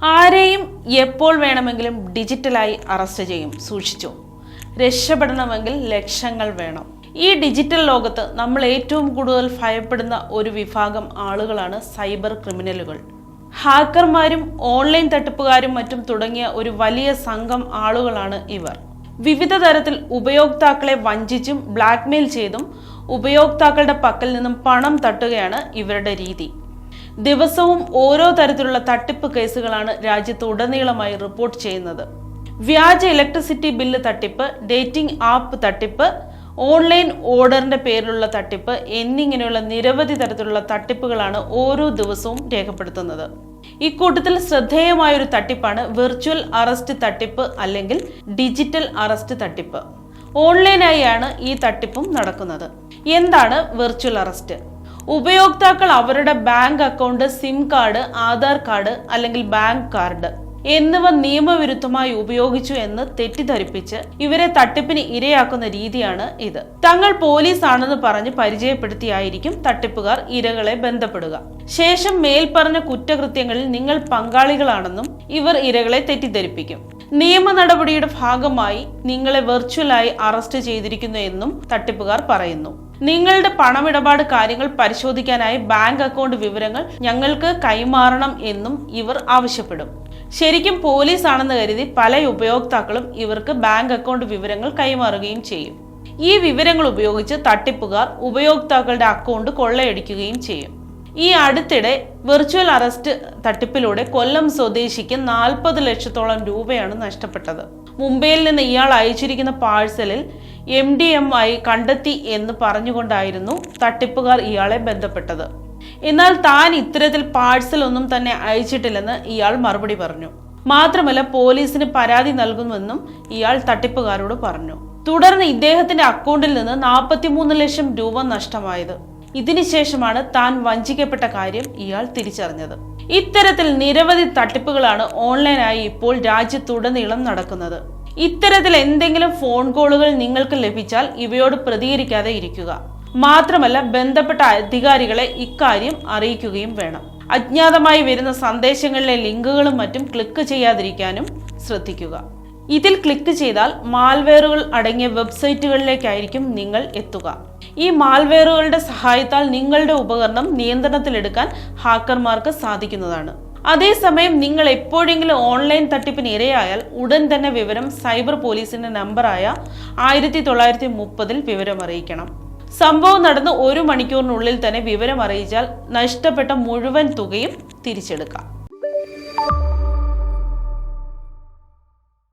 ആരെയും എപ്പോൾ വേണമെങ്കിലും ഡിജിറ്റലായി അറസ്റ്റ് ചെയ്യും, സൂക്ഷിച്ചു. രക്ഷപ്പെടണമെങ്കിൽ ലക്ഷങ്ങൾ വേണം. ഈ ഡിജിറ്റൽ ലോകത്ത് നമ്മൾ ഏറ്റവും കൂടുതൽ ഭയപ്പെടുന്ന ഒരു വിഭാഗം ആളുകളാണ് സൈബർ ക്രിമിനലുകൾ. ഹാക്കർമാരും ഓൺലൈൻ തട്ടിപ്പുകാരും മറ്റും തുടങ്ങിയ ഒരു വലിയ സംഘം ആളുകളാണ് ഇവർ. വിവിധ തരത്തിൽ ഉപയോക്താക്കളെ വഞ്ചിച്ചും ബ്ലാക്ക്മെയിൽ ചെയ്തും ഉപയോക്താക്കളുടെ പക്കൽ നിന്നും പണം തട്ടുകയാണ് ഇവരുടെ രീതി. ദിവസവും ഓരോ തരത്തിലുള്ള തട്ടിപ്പ് കേസുകളാണ് രാജ്യത്തുടനീളമായി റിപ്പോർട്ട് ചെയ്യുന്നത്. വ്യാജ ഇലക്ട്രിസിറ്റി ബില്ല് തട്ടിപ്പ്, ഡേറ്റിംഗ് ആപ്പ് തട്ടിപ്പ്, ഓൺലൈൻ ഓർഡറിന്റെ പേരിലുള്ള തട്ടിപ്പ് എന്നിങ്ങനെയുള്ള നിരവധി തരത്തിലുള്ള തട്ടിപ്പുകളാണ് ഓരോ ദിവസവും രേഖപ്പെടുത്തുന്നത്. ഇക്കൂട്ടത്തിൽ ശ്രദ്ധേയമായൊരു തട്ടിപ്പാണ് വെർച്വൽ അറസ്റ്റ് തട്ടിപ്പ് അല്ലെങ്കിൽ ഡിജിറ്റൽ അറസ്റ്റ് തട്ടിപ്പ്. ഓൺലൈനായാണ് ഈ തട്ടിപ്പും നടക്കുന്നത്. എന്താണ് വെർച്വൽ അറസ്റ്റ്? ഉപയോക്താക്കൾ അവരുടെ bank account, SIM card, Aadhaar card അല്ലെങ്കിൽ ബാങ്ക് കാർഡ് എന്നിവ നിയമവിരുദ്ധമായി ഉപയോഗിച്ചു എന്ന് തെറ്റിദ്ധരിപ്പിച്ച് ഇവരെ തട്ടിപ്പിന് ഇരയാക്കുന്ന രീതിയാണ് ഇത്. തങ്ങൾ പോലീസ് ആണെന്ന് പറഞ്ഞ് പരിചയപ്പെടുത്തിയായിരിക്കും തട്ടിപ്പുകാർ ഇരകളെ ബന്ധപ്പെടുക. ശേഷം മേൽപ്പറഞ്ഞ കുറ്റകൃത്യങ്ങളിൽ നിങ്ങൾ പങ്കാളികളാണെന്നും ഇവർ ഇരകളെ തെറ്റിദ്ധരിപ്പിക്കും. നിയമ നടപടിയുടെ ഭാഗമായി നിങ്ങളെ വെർച്വലായി അറസ്റ്റ് ചെയ്തിരിക്കുന്നു എന്നും തട്ടിപ്പുകാർ പറയുന്നു. നിങ്ങളുടെ പണമിടപാട് കാര്യങ്ങൾ പരിശോധിക്കാനായി ബാങ്ക് അക്കൗണ്ട് വിവരങ്ങൾ ഞങ്ങൾക്ക് കൈമാറണം എന്നും ഇവർ ആവശ്യപ്പെടും. ശരിക്കും പോലീസ് ആണെന്ന് കരുതി പല ഉപയോക്താക്കളും ഇവർക്ക് ബാങ്ക് അക്കൗണ്ട് വിവരങ്ങൾ കൈമാറുകയും ചെയ്യും. ഈ വിവരങ്ങൾ ഉപയോഗിച്ച് തട്ടിപ്പുകാർ ഉപയോക്താക്കളുടെ അക്കൗണ്ട് കൊള്ളയടിക്കുകയും ചെയ്യും. ഈ അടുത്തിടെ വെർച്വൽ അറസ്റ്റ് തട്ടിപ്പിലൂടെ കൊല്ലം സ്വദേശിക്ക് 40 ലക്ഷത്തോളം രൂപയാണ് നഷ്ടപ്പെട്ടത്. മുംബൈയിൽ നിന്ന് ഇയാൾ അയച്ചിരിക്കുന്ന പാഴ്സലിൽ MDMA കണ്ടെത്തി എന്ന് പറഞ്ഞുകൊണ്ടായിരുന്നു തട്ടിപ്പുകാർ ഇയാളെ ബന്ധപ്പെട്ടത്. എന്നാൽ താൻ ഇത്തരത്തിൽ പാഴ്സൽ ഒന്നും തന്നെ അയച്ചിട്ടില്ലെന്ന് ഇയാൾ മറുപടി പറഞ്ഞു. മാത്രമല്ല പോലീസിന് പരാതി നൽകുമെന്നും ഇയാൾ തട്ടിപ്പുകാരോട് പറഞ്ഞു. തുടർന്ന് ഇദ്ദേഹത്തിന്റെ അക്കൗണ്ടിൽ നിന്ന് 43 ലക്ഷം രൂപ നഷ്ടമായത്. ഇതിനുശേഷമാണ് താൻ വഞ്ചിക്കപ്പെട്ട കാര്യം ഇയാൾ തിരിച്ചറിഞ്ഞത്. ഇത്തരത്തിൽ നിരവധി തട്ടിപ്പുകളാണ് ഓൺലൈനായി ഇപ്പോൾ രാജ്യത്തുടനീളം നടക്കുന്നത്. ഇത്തരത്തിൽ എന്തെങ്കിലും ഫോൺ കോളുകൾ നിങ്ങൾക്ക് ലഭിച്ചാൽ ഇവയോട് പ്രതികരിക്കാതെ ഇരിക്കുക. മാത്രമല്ല ബന്ധപ്പെട്ട അധികാരികളെ ഇക്കാര്യം അറിയിക്കുകയും വേണം. അജ്ഞാതമായി വരുന്ന സന്ദേശങ്ങളിലെ ലിങ്കുകളും മറ്റും ക്ലിക്ക് ചെയ്യാതിരിക്കാനും ശ്രദ്ധിക്കുക. ഇതിൽ ക്ലിക്ക് ചെയ്താൽ മാൽവെയറുകൾ അടങ്ങിയ വെബ്സൈറ്റുകളിലേക്കായിരിക്കും നിങ്ങൾ എത്തുക. ഈ മാൽവെയറുകളുടെ സഹായത്താൽ നിങ്ങളുടെ ഉപകരണം നിയന്ത്രണത്തിലെടുക്കാൻ ഹാക്കർമാർക്ക് സാധിക്കുന്നതാണ്. അതേസമയം നിങ്ങൾ എപ്പോഴെങ്കിലും ഓൺലൈൻ തട്ടിപ്പിന് ഇരയായാൽ ഉടൻ തന്നെ വിവരം സൈബർ പോലീസിന്റെ നമ്പറായ 1930 വിവരം അറിയിക്കണം. സംഭവം നടന്ന് 1 മണിക്കൂറിനുള്ളിൽ തന്നെ വിവരം അറിയിച്ചാൽ നഷ്ടപ്പെട്ട മുഴുവൻ തുകയും തിരിച്ചെടുക്കാം.